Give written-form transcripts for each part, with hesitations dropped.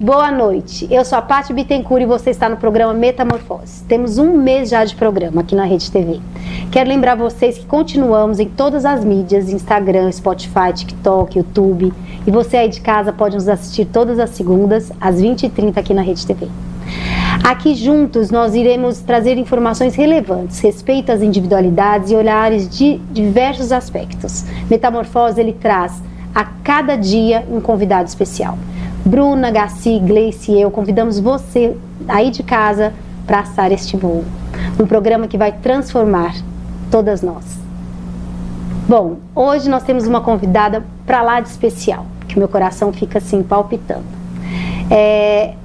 Boa noite, eu sou a Paty Bittencourt e você está no programa Metamorfose. Temos um mês já de programa aqui na Rede TV. Quero lembrar vocês que continuamos em todas as mídias, Instagram, Spotify, TikTok, YouTube. E você aí de casa pode nos assistir todas as segundas, às 20h30 aqui na Rede TV. Aqui juntos nós iremos trazer informações relevantes, respeito às individualidades e olhares de diversos aspectos. Metamorfose, ele traz a cada dia um convidado especial. Bruna, Gaci, Gleice e eu convidamos você aí de casa para assar este bolo. Um programa que vai transformar todas nós. Bom, hoje nós temos uma convidada para lá de especial, que meu coração fica assim palpitando.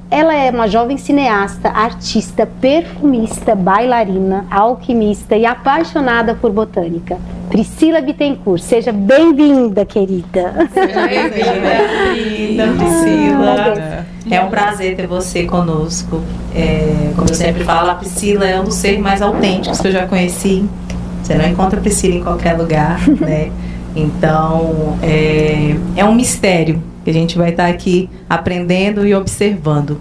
Ela é uma jovem cineasta, artista, perfumista, bailarina, alquimista e apaixonada por botânica. Priscila Bittencourt, seja bem-vinda, querida. Seja bem-vinda, Priscila. É um prazer ter você conosco. Como eu sempre falo, a Priscila é um dos seres mais autênticos que eu já conheci. Você não encontra a Priscila em qualquer lugar, né? Então, é um mistério que a gente vai estar aqui aprendendo e observando.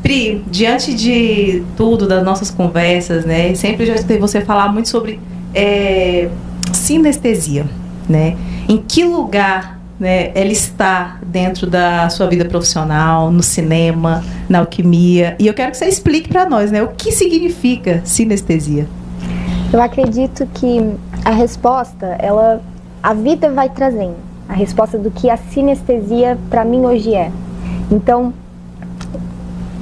Pri, diante de tudo, das nossas conversas, né? Sempre já escutei você falar muito sobre sinestesia, né? Em que lugar, né, ela está dentro da sua vida profissional, no cinema, na alquimia? E eu quero que você explique para nós, né? O que significa sinestesia? Eu acredito que a resposta, a vida vai trazendo a resposta do que a sinestesia para mim hoje é. Então,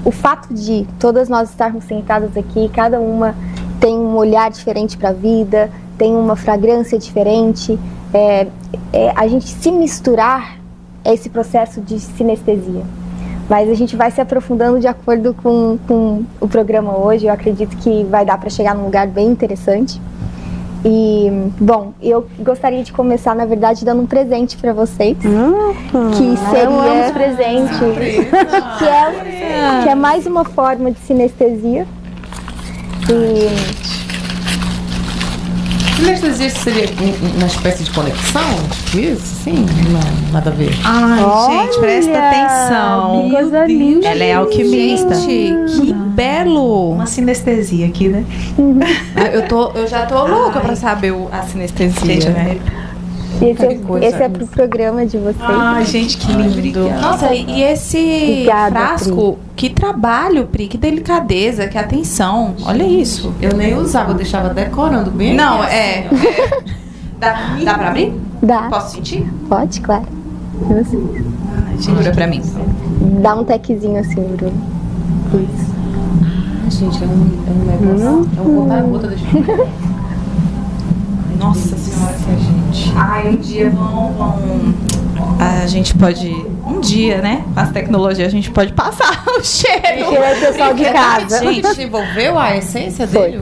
o fato de todas nós estarmos sentadas aqui, cada uma tem um olhar diferente para a vida, tem uma fragrância diferente, a gente se misturar é esse processo de sinestesia. Mas a gente vai se aprofundando de acordo com o programa hoje. Eu acredito que vai dar para chegar num lugar bem interessante. E, bom, eu gostaria de começar, na verdade, dando um presente para vocês, que seria um presente, que é mais uma forma de sinestesia. Sinestesia seria uma espécie de conexão? Tipo isso? Sim? Não, nada a ver. Ai, gente, presta atenção. Meu Deus. Ela é alquimista. Gente, que belo! Uma sinestesia aqui, né? Eu já tô louca pra saber a sinestesia. Gente, né? Esse é pro programa de vocês. Ai, gente, que lindo. Nossa, e esse Obrigada, frasco, que trabalho, Pri, que delicadeza, que atenção. Olha isso. Eu nem usava, eu deixava decorando bem. Não, assim, Dá pra abrir? Dá. Posso sentir? Pode, claro. Segura pra mim. Dá um tequezinho assim, Bruno. Isso. gente, é um negócio. É um conta-gota da gente. Nossa senhora, gente. Ai, um dia a gente pode. Um dia, né? Com as tecnologias, a gente pode passar o cheiro. Cheiro pessoal de casa. Gente, desenvolveu a essência dele?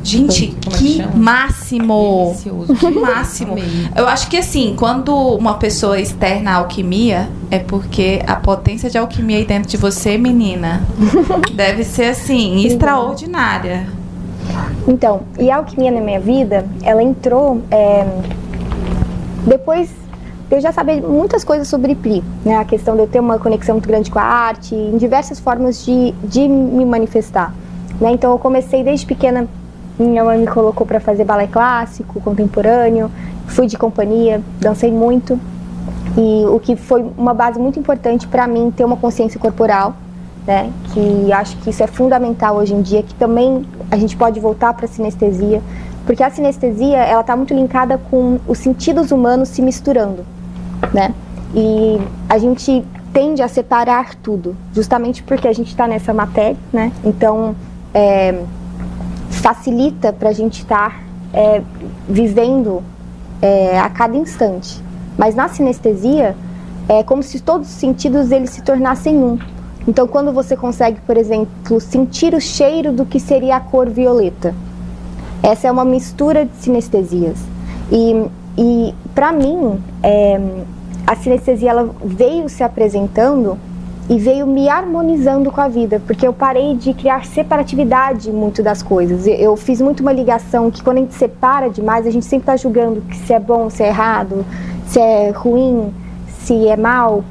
Gente, que máximo! Delicioso. Que máximo! Amei. Eu acho que assim, quando uma pessoa externa a alquimia, é porque a potência de alquimia aí dentro de você, menina, deve ser assim, extraordinária. Então, e a alquimia na minha vida, ela entrou depois de eu já saber muitas coisas sobre Pri, né? A questão de eu ter uma conexão muito grande com a arte, em diversas formas de me manifestar, né? Então eu comecei desde pequena, minha mãe me colocou para fazer balé clássico, contemporâneo, fui de companhia, dancei muito, e o que foi uma base muito importante para mim ter uma consciência corporal, né? Que acho que isso é fundamental hoje em dia, que também a gente pode voltar para a sinestesia, porque a sinestesia, ela está muito linkada com os sentidos humanos se misturando, né? E a gente tende a separar tudo, justamente porque a gente está nessa matéria, né? Então, facilita para a gente estar vivendo a cada instante. Mas na sinestesia, é como se todos os sentidos eles se tornassem um. Então, quando você consegue, por exemplo, sentir o cheiro do que seria a cor violeta, essa é uma mistura de sinestesias. E para mim, a sinestesia ela veio se apresentando e veio me harmonizando com a vida, porque eu parei de criar separatividade muito das coisas. Eu fiz muito uma ligação que quando a gente separa demais, a gente sempre está julgando que se é bom, se é errado, se é ruim, se é mal,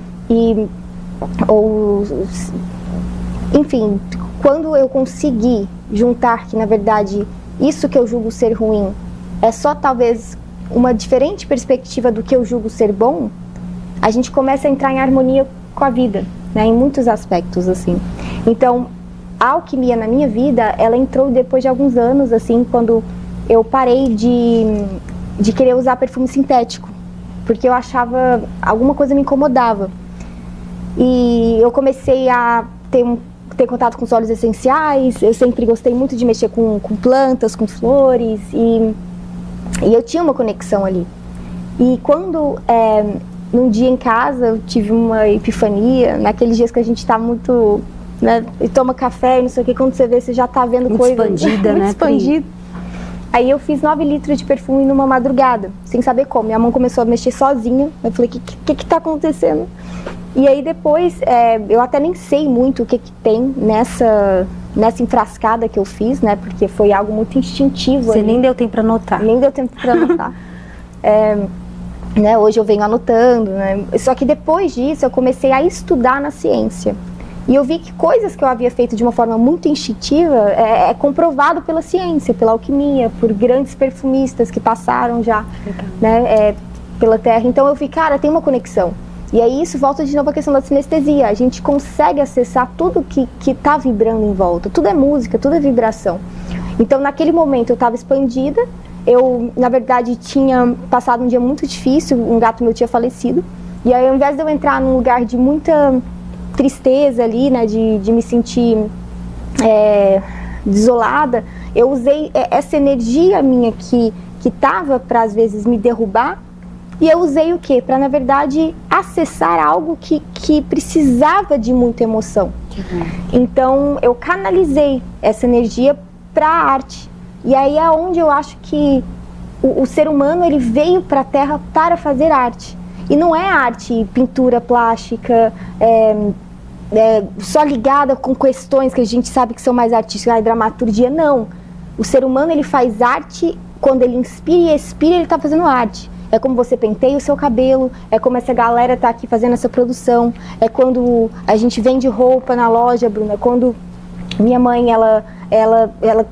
enfim, quando eu consegui juntar que, na verdade, isso que eu julgo ser ruim é só talvez uma diferente perspectiva do que eu julgo ser bom, a gente começa a entrar em harmonia com a vida, né, em muitos aspectos, assim. Então, a alquimia na minha vida, ela entrou depois de alguns anos, assim, quando eu parei de querer usar perfume sintético, porque eu achava, alguma coisa me incomodava. E eu comecei a ter contato com os óleos essenciais, eu sempre gostei muito de mexer com plantas, com flores, e eu tinha uma conexão ali. E quando, num dia em casa, eu tive uma epifania, naqueles dias que a gente está muito, né, e toma café e não sei o que, quando você vê, você já está vendo muito coisa expandida, muito né, expandida. Aí eu fiz 9 litros de perfume numa madrugada, sem saber como. Minha mão começou a mexer sozinha, eu falei, o que tá acontecendo? E aí depois, eu até nem sei muito o que tem nessa enfrascada que eu fiz, né? Porque foi algo muito instintivo. Você nem deu tempo para anotar. Nem deu tempo para anotar. Né, hoje eu venho anotando, né? Só que depois disso eu comecei a estudar na ciência. E eu vi que coisas que eu havia feito de uma forma muito instintiva é comprovado pela ciência, pela alquimia, por grandes perfumistas que passaram já, né, pela Terra. Então eu vi, cara, tem uma conexão. E aí isso volta de novo à questão da sinestesia. A gente consegue acessar tudo que está vibrando em volta. Tudo é música, tudo é vibração. Então naquele momento eu estava expandida. Eu, na verdade, tinha passado um dia muito difícil. Um gato meu tinha falecido. E aí, ao invés de eu entrar num lugar de muita tristeza ali, né, de me sentir desolada, eu usei essa energia minha que estava para, às vezes, me derrubar. E eu usei o quê? Para, na verdade, acessar algo que precisava de muita emoção. Então, eu canalizei essa energia para a arte. E aí é onde eu acho que o ser humano, ele veio para a Terra para fazer arte. E não é arte, pintura plástica, só ligada com questões que a gente sabe que são mais artísticas, dramaturgia, não. O ser humano, ele faz arte, quando ele inspira e expira, ele está fazendo arte. É como você penteia o seu cabelo, é como essa galera tá aqui fazendo essa produção, é quando a gente vende roupa na loja, Bruna, quando minha mãe, ela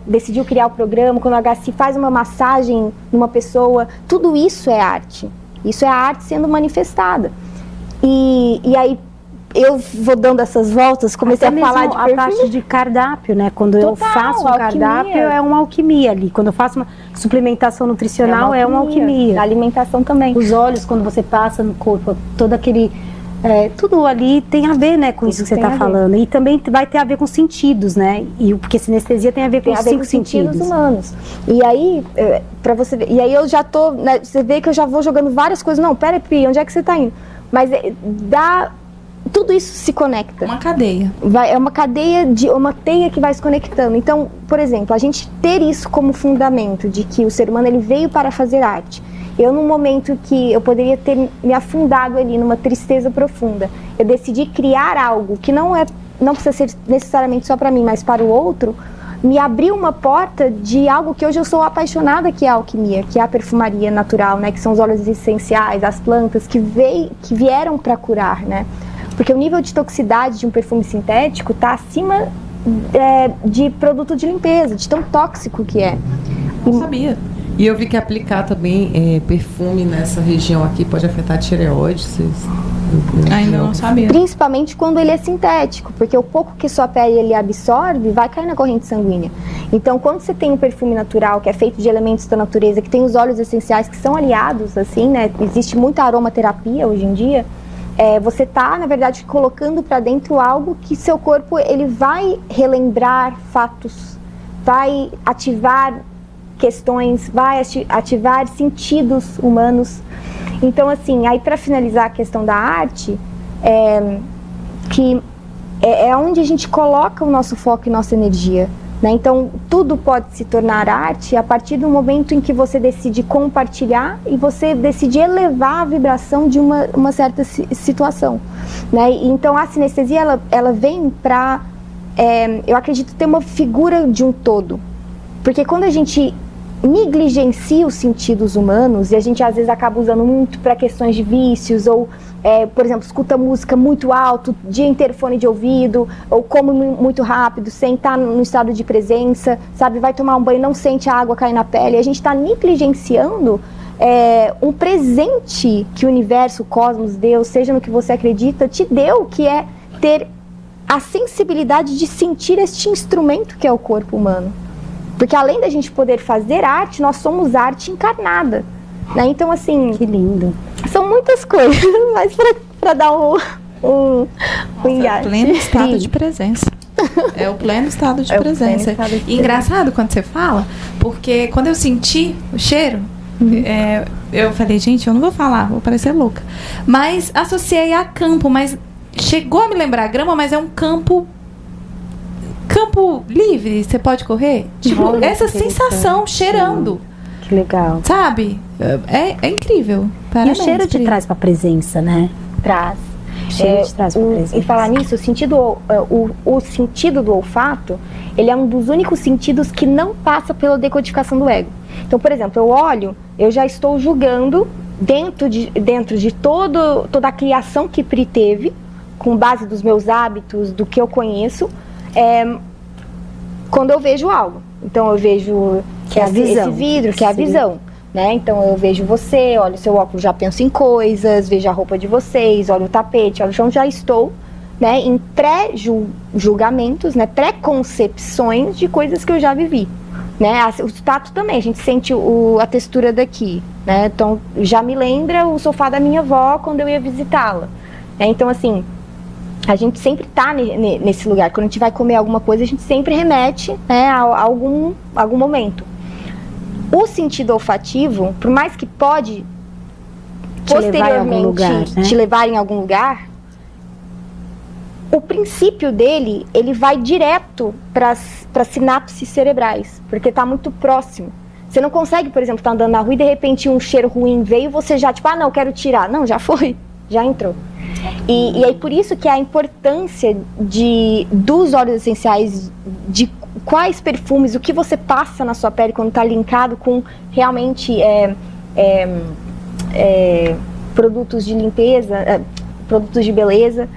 decidiu criar o programa, quando a HC faz uma massagem numa pessoa, tudo isso é arte. Isso é a arte sendo manifestada. E aí, eu vou dando essas voltas, comecei a falar de perfume. A parte de cardápio, né? Quando eu faço um cardápio, é uma alquimia ali. Quando eu faço uma suplementação nutricional, é uma alquimia. A alimentação também. Os óleos, quando você passa no corpo, todo aquele... tudo ali tem a ver, né, com isso que você está falando. E também vai ter a ver com sentidos, né? Porque sinestesia tem a ver com os 5 sentidos humanos. E aí, para você ver, e aí eu já tô, né, você vê que eu já vou jogando várias coisas. Não, pera, Pri, onde é que você está indo? Mas tudo isso se conecta. Uma cadeia. É uma cadeia, uma teia que vai se conectando. Então, por exemplo, a gente ter isso como fundamento de que o ser humano, ele veio para fazer arte. Eu, num momento que eu poderia ter me afundado ali numa tristeza profunda, eu decidi criar algo que não precisa ser necessariamente só para mim, mas para o outro, me abriu uma porta de algo que hoje eu sou apaixonada, que é a alquimia, que é a perfumaria natural, né, que são os óleos essenciais, as plantas que vieram para curar, né? Porque o nível de toxicidade de um perfume sintético está acima de produto de limpeza, de tão tóxico que é. Não sabia. E eu vi que aplicar também perfume nessa região aqui pode afetar a tireoide. Ainda não sabia. Principalmente quando ele é sintético, porque o pouco que sua pele ele absorve vai cair na corrente sanguínea. Então, quando você tem um perfume natural que é feito de elementos da natureza, que tem os óleos essenciais que são aliados, assim, né? Existe muita aromaterapia hoje em dia. Você está, na verdade, colocando para dentro algo que seu corpo ele vai relembrar fatos, vai ativar questões, vai ativar sentidos humanos. Então, assim, aí para finalizar a questão da arte, que é onde a gente coloca o nosso foco e nossa energia. né? Então, tudo pode se tornar arte a partir do momento em que você decide compartilhar e você decide elevar a vibração de uma certa situação, né? Então, a sinestesia, ela vem para, eu acredito, ter uma figura de um todo. Porque quando a gente negligencia os sentidos humanos, e a gente às vezes acaba usando muito para questões de vícios, ou, por exemplo, escuta música muito alto, dia inteiro fone de ouvido, ou come muito rápido, sem estar no estado de presença, sabe? Vai tomar um banho, não sente a água cair na pele. A gente está negligenciando um presente que o universo, o cosmos, Deus, seja no que você acredita, te deu, que é ter a sensibilidade de sentir este instrumento que é o corpo humano. Porque além da gente poder fazer arte, nós somos arte encarnada, né? Então, assim... Que lindo. São muitas coisas, mas para dar um engate. É o pleno estado de presença. É o pleno estado de presença. E engraçado quando você fala, porque quando eu senti o cheiro, eu falei, gente, eu não vou falar, vou parecer louca. Mas associei a campo, mas chegou a me lembrar grama, mas é um campo livre, você pode correr. Tipo, olha, essa sensação cheirando. Que legal. Sabe? É incrível. Parabéns, E o cheiro te Pri. traz pra presença, né? Traz. O cheiro te traz pra presença. E falar nisso, o sentido do olfato, ele é um dos únicos sentidos que não passa pela decodificação do ego. Então, por exemplo, eu olho, eu já estou julgando dentro de toda a criação que Pri teve, com base dos meus hábitos, do que eu conheço, quando eu vejo algo. Então eu vejo Que é a visão. esse vidro, que é a visão, né? Então eu vejo você, olho o seu óculos, já penso em coisas, vejo a roupa de vocês, olho o tapete, olho o chão, já estou, né, em pré-julgamentos, né, pré-concepções de coisas que eu já vivi, né? O tato também, a gente sente a textura daqui, né? Então já me lembra o sofá da minha avó quando eu ia visitá-la, né? Então, assim, a gente sempre está nesse lugar. Quando a gente vai comer alguma coisa, a gente sempre remete, né, a algum momento. O sentido olfativo, por mais que pode posteriormente te levar em algum lugar, o princípio dele, ele vai direto para as sinapses cerebrais, porque está muito próximo. Você não consegue, por exemplo, estar andando na rua e de repente um cheiro ruim veio e você já, tipo, não, quero tirar. Não, já foi, já entrou. E aí por isso que a importância dos óleos essenciais, de quais perfumes, o que você passa na sua pele quando está linkado com realmente produtos de limpeza, produtos de beleza,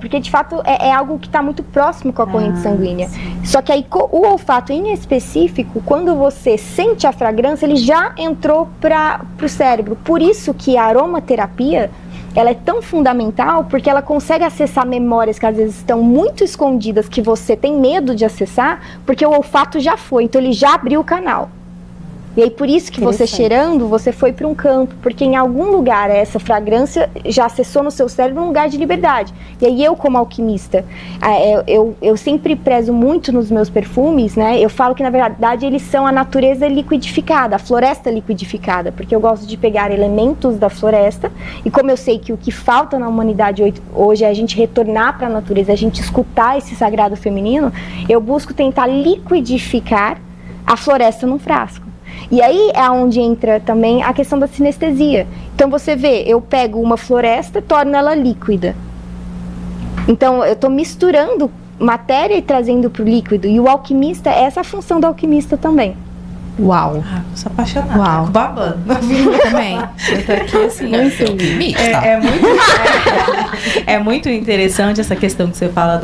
porque de fato é algo que está muito próximo com a corrente sanguínea. Só que aí o olfato em específico, quando você sente a fragrância, ele já entrou para o cérebro. Por isso que a aromaterapia, ela é tão fundamental, porque ela consegue acessar memórias que às vezes estão muito escondidas, que você tem medo de acessar, porque o olfato já foi, então ele já abriu o canal. E aí por isso que você cheirando, você foi para um campo, porque em algum lugar essa fragrância já acessou no seu cérebro um lugar de liberdade. E aí eu, como alquimista, eu sempre prezo muito nos meus perfumes, né? Eu falo que na verdade eles são a natureza liquidificada, a floresta liquidificada, porque eu gosto de pegar elementos da floresta, e como eu sei que o que falta na humanidade hoje é a gente retornar para a natureza, a gente escutar esse sagrado feminino, eu busco tentar liquidificar a floresta num frasco. E aí é onde entra também a questão da sinestesia. Então você vê, eu pego uma floresta e torno ela líquida. Então eu estou misturando matéria e trazendo para o líquido. E o alquimista, essa é a função do alquimista também. Uau! Sou apaixonada. Uau! Babando. Eu também. Eu tô aqui assim. É muito interessante essa questão que você fala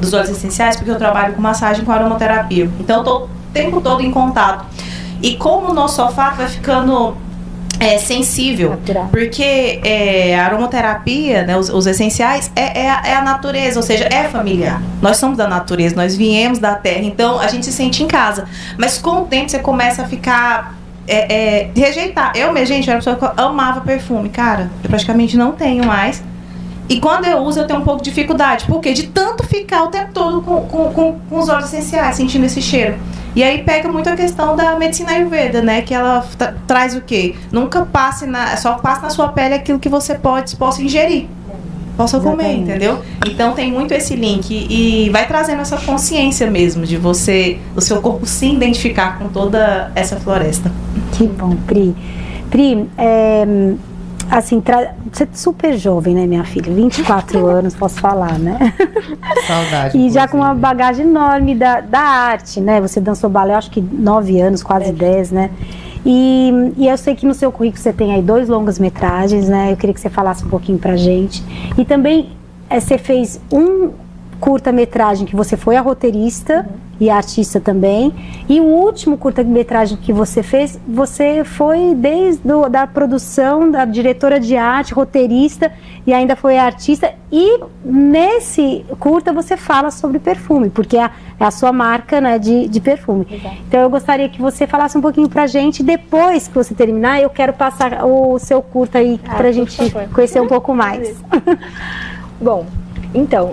dos óleos essenciais, porque eu trabalho com massagem com aromaterapia. Então eu tô o tempo todo em contato. E como o nosso olfato vai ficando sensível, natural. Porque a aromaterapia, né, os essenciais, é a natureza, ou seja, é familiar. Nós somos da natureza, nós viemos da terra, então a gente se sente em casa. Mas com o tempo você começa a ficar... rejeitar. Eu era uma pessoa que amava perfume. Cara, eu praticamente não tenho mais. E quando eu uso, eu tenho um pouco de dificuldade. Por quê? De tanto ficar o tempo todo com os óleos essenciais, sentindo esse cheiro. E aí pega muito a questão da medicina Ayurveda, né? Que ela traz o quê? Nunca passe só passe na sua pele aquilo que você possa ingerir. possa comer, entendeu? Então tem muito esse link e vai trazendo essa consciência mesmo de você, o seu corpo se identificar com toda essa floresta. Que bom, Pri. Pri, assim, você é super jovem, né, minha filha? 24 anos, posso falar, né? Saudade. E já com uma bagagem enorme da arte, né? Você dançou balé, acho que 9 anos, quase 10, né? E eu sei que no seu currículo você tem aí 2 longas-metragens, né? Eu queria que você falasse um pouquinho pra gente. E também você fez um curta-metragem que você foi a roteirista e a artista também. E o último curta-metragem que você fez, você foi desde da produção, da diretora de arte, roteirista e ainda foi a artista. E nesse curta você fala sobre perfume, porque é a sua marca, né, de perfume. Exato. Então eu gostaria que você falasse um pouquinho pra gente. Depois que você terminar, eu quero passar o seu curta aí pra gente conhecer um pouco mais. Bom, então,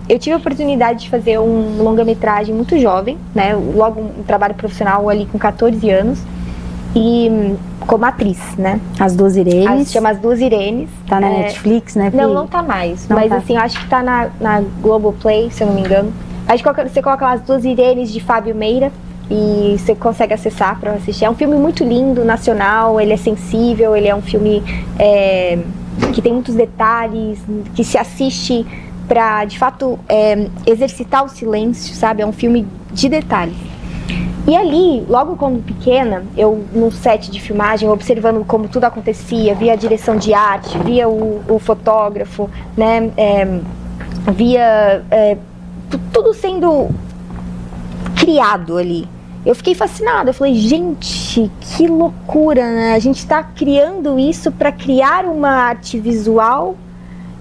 eu tive a oportunidade de fazer um longa-metragem muito jovem, né? Logo um trabalho profissional ali com 14 anos. E como atriz, né? As Duas Irenes. Chama As Duas Irenes. Tá na Netflix, né? Não tá mais. Não mas tá. assim, eu acho que tá na Globoplay, se eu não me engano. Acho que você coloca lá As Duas Irenes de Fábio Meira e você consegue acessar para assistir. É um filme muito lindo, nacional, ele é sensível, ele é um filme que tem muitos detalhes, que se assiste para, de fato, exercitar o silêncio, sabe? É um filme de detalhes. E ali, logo quando pequena, eu no set de filmagem, observando como tudo acontecia, via a direção de arte, via o fotógrafo, né? Via tudo sendo criado ali. Eu fiquei fascinada, eu falei, gente, que loucura, né? A gente está criando isso para criar uma arte visual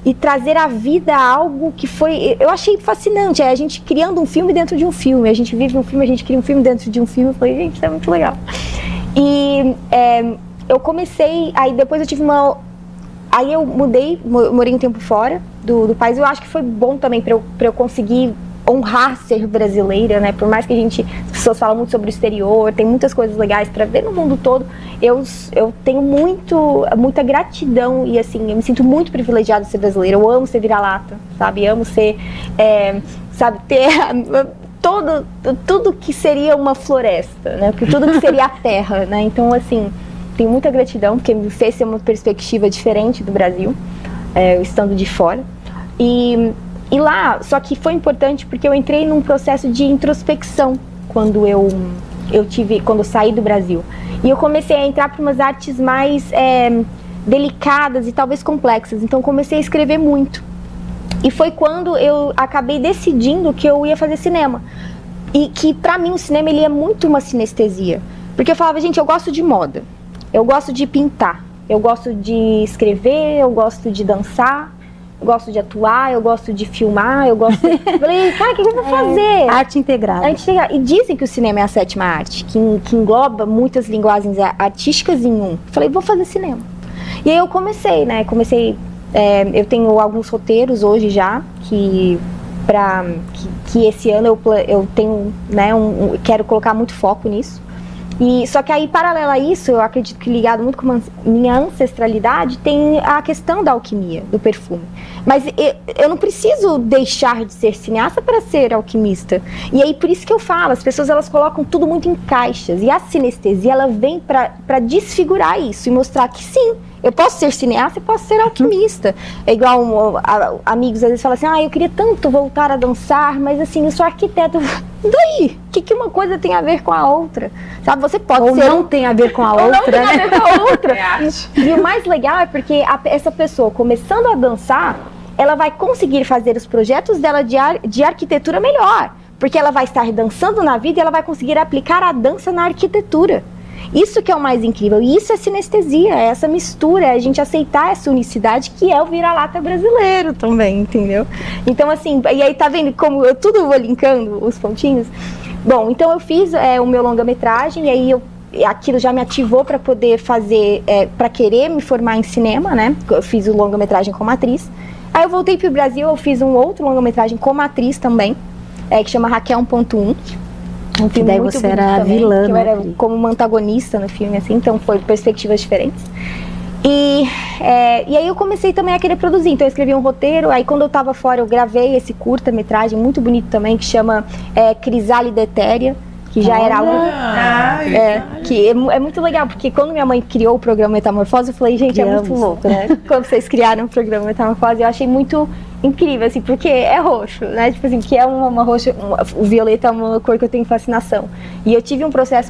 e trazer à vida algo que foi... Eu achei fascinante, a gente criando um filme dentro de um filme, a gente vive um filme, a gente cria um filme dentro de um filme. Eu falei, gente, isso é muito legal. E eu comecei, aí depois eu tive aí eu morei um tempo fora do país. Eu acho que foi bom também para eu conseguir honrar ser brasileira, né? Por mais que as pessoas falam muito sobre o exterior, tem muitas coisas legais para ver no mundo todo. Eu tenho muita gratidão e assim, eu me sinto muito privilegiada de ser brasileira. Eu amo ser vira-lata, sabe? Amo ser, sabe, ter tudo que seria uma floresta, né? Tudo que seria a terra, né? Então, assim, tenho muita gratidão porque me fez ter uma perspectiva diferente do Brasil, estando de fora. E lá, só que foi importante porque eu entrei num processo de introspecção quando eu saí do Brasil. E eu comecei a entrar para umas artes mais delicadas e talvez complexas. Então comecei a escrever muito. E foi quando eu acabei decidindo que eu ia fazer cinema. E que pra mim o cinema ele é muito uma sinestesia. Porque eu falava, gente, eu gosto de moda, eu gosto de pintar, eu gosto de escrever, eu gosto de dançar, eu gosto de atuar, eu gosto de filmar, eu gosto... Falei, cara, o que eu vou fazer? Arte integrada. E dizem que o cinema é a 7ª arte, que engloba muitas linguagens artísticas em um. Falei, vou fazer cinema. E aí eu comecei, né? Eu tenho alguns roteiros hoje já, que esse ano eu tenho, né, quero colocar muito foco nisso. Só que aí, paralelo a isso, eu acredito que ligado muito com a minha ancestralidade, tem a questão da alquimia, do perfume. Mas eu não preciso deixar de ser cineasta para ser alquimista. E aí, por isso que eu falo, as pessoas elas colocam tudo muito em caixas. E a sinestesia, ela vem para desfigurar isso e mostrar que sim, eu posso ser cineasta e posso ser alquimista. É igual amigos às vezes falam assim, eu queria tanto voltar a dançar, mas assim, eu sou arquiteto. Daí? O que uma coisa tem a ver com a outra? Sabe, você pode ser... não tem a ver com a outra, não tem a ver com a outra. E o mais legal é porque essa pessoa, começando a dançar, ela vai conseguir fazer os projetos dela de arquitetura melhor. Porque ela vai estar dançando na vida e ela vai conseguir aplicar a dança na arquitetura. Isso que é o mais incrível, e isso é sinestesia, é essa mistura, é a gente aceitar essa unicidade que é o vira-lata brasileiro também, entendeu? Então assim, e aí tá vendo como eu tudo vou linkando os pontinhos? Bom, então eu fiz o meu longa-metragem, e aí aquilo já me ativou para poder fazer, para querer me formar em cinema, né? Eu fiz o longa-metragem como atriz. Aí eu voltei pro Brasil, eu fiz um outro longa-metragem como atriz também, que chama Raquel 1.1. Um filme daí muito você era também, vilã, que eu né? era como uma antagonista no filme, assim, então foi perspectivas diferentes. E aí eu comecei também a querer produzir, então eu escrevi um roteiro, aí quando eu tava fora eu gravei esse curta-metragem muito bonito também, que chama Crisálida Etérea, que já era algo que é muito legal, porque quando minha mãe criou o programa Metamorfose, eu falei, gente, é muito louco, né? Quando vocês criaram o programa Metamorfose, eu achei muito incrível, assim, porque é roxo, né? Tipo assim, que é uma roxa, o violeta é uma cor que eu tenho fascinação. E eu tive um processo